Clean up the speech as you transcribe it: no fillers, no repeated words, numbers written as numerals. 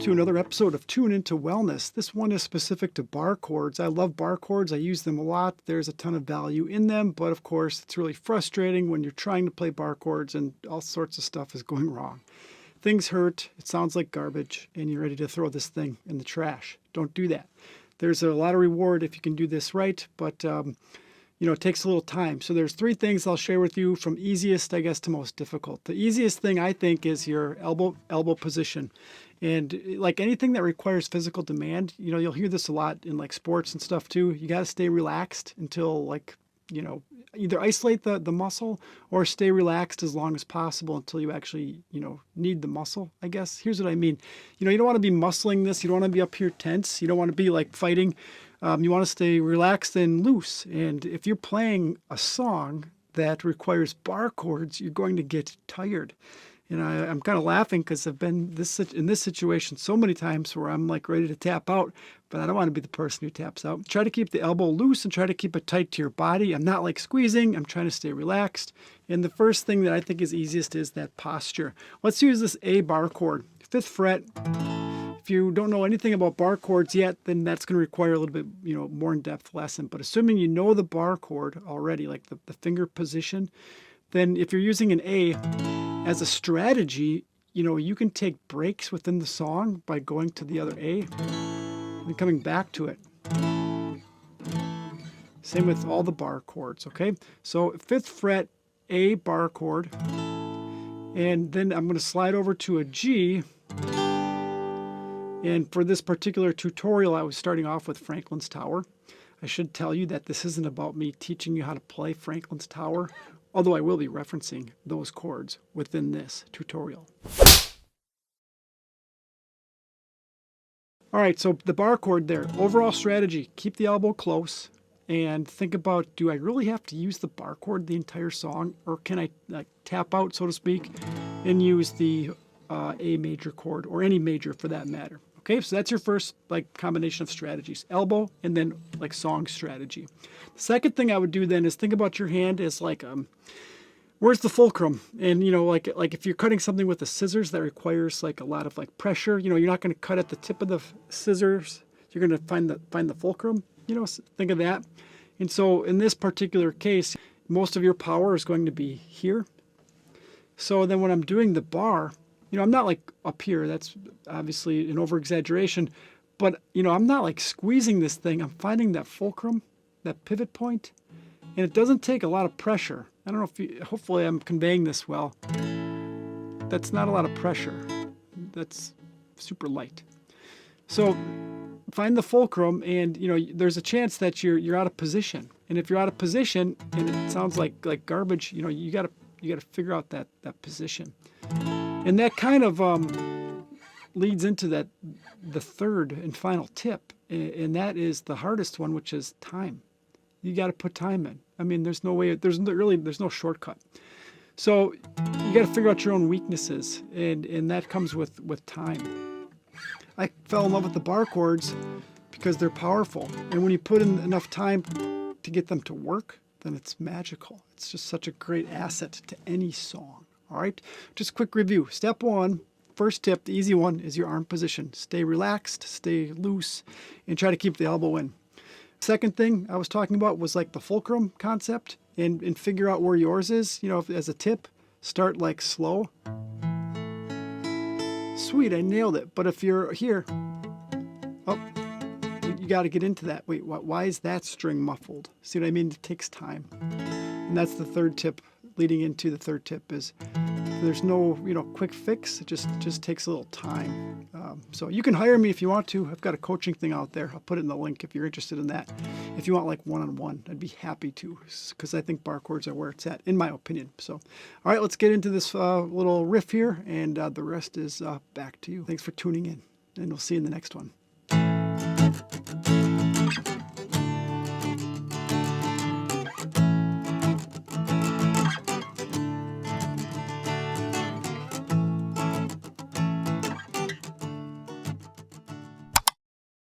to another episode of Tune Into Wellness. This one is specific to bar chords. I love bar chords. I use them a lot. There's a ton of value in them, but of course it's really frustrating when you're trying to play bar chords and all sorts of stuff is going wrong. Things hurt, it sounds like garbage, and you're ready to throw this thing in the trash. Don't do that. There's a lot of reward if you can do this right, but it takes a little time. So there's three things I'll share with you from easiest, I guess, to most difficult. The easiest thing, I think, is your elbow position. And like anything that requires physical demand, you'll hear this a lot in like sports and stuff too. You got to stay relaxed until either isolate the muscle or stay relaxed as long as possible until you actually, need the muscle, I guess. Here's what I mean. You don't want to be muscling this. You don't want to be up here tense. You don't want to be like fighting. You want to stay relaxed and loose. And if you're playing a song that requires bar chords, you're going to get tired. And I'm kind of laughing because I've been in this situation so many times where I'm like ready to tap out, but I don't want to be the person who taps out. Try to keep the elbow loose and try to keep it tight to your body. I'm not like squeezing. I'm trying to stay relaxed. And the first thing that I think is easiest is that posture. Let's use this A bar chord, 5th fret. If you don't know anything about bar chords yet, then that's going to require a little bit, more in-depth lesson. But assuming you know the bar chord already, like the finger position, then if you're using an A as a strategy, you can take breaks within the song by going to the other A and coming back to it. Same with all the bar chords, okay? So 5th fret, A bar chord, and then I'm going to slide over to a G. And for this particular tutorial, I was starting off with Franklin's Tower. I should tell you that this isn't about me teaching you how to play Franklin's Tower, although I will be referencing those chords within this tutorial. All right, so the bar chord there, overall strategy, keep the elbow close and think about, do I really have to use the bar chord the entire song, or can I tap out, so to speak, and use the A major chord, or any major for that matter? Okay, so that's your first combination of strategies, elbow and then song strategy. The second thing I would do then is think about your hand as where's the fulcrum? And like if you're cutting something with the scissors that requires a lot of pressure, you're not going to cut at the tip of the scissors. You're going to find the fulcrum. Think of that. And so in this particular case, most of your power is going to be here. So then when I'm doing the bar, I'm not up here. That's obviously an over-exaggeration. But, I'm not squeezing this thing. I'm finding that fulcrum, that pivot point, and it doesn't take a lot of pressure. I don't know if hopefully I'm conveying this well. That's not a lot of pressure. That's super light. So find the fulcrum, and, there's a chance that you're out of position. And if you're out of position and it sounds like garbage, you got to figure out that position. And that kind of leads into the third and final tip, and that is the hardest one, which is time. You got to put time in. I mean, there's no shortcut. So you got to figure out your own weaknesses, and that comes with time. I fell in love with the bar chords because they're powerful, and when you put in enough time to get them to work, then it's magical. It's just such a great asset to any song. All right, just a quick review. Step 1, first tip, the easy one, is your arm position. Stay relaxed, stay loose, and try to keep the elbow in. Second thing I was talking about was the fulcrum concept, and figure out where yours is. As a tip, start slow. Sweet, I nailed it. But if you're here, you got to get into that. Wait, why is that string muffled? See what I mean? It takes time. And that's the third tip. Leading into the third tip is there's no quick fix. It just takes a little time. So you can hire me if you want to. I've got a coaching thing out there. I'll put it in the link if you're interested in that. If you want one-on-one, I'd be happy to, because I think bar chords are where it's at, in my opinion. So, all right, let's get into this little riff here, and the rest is back to you. Thanks for tuning in, and we'll see you in the next one.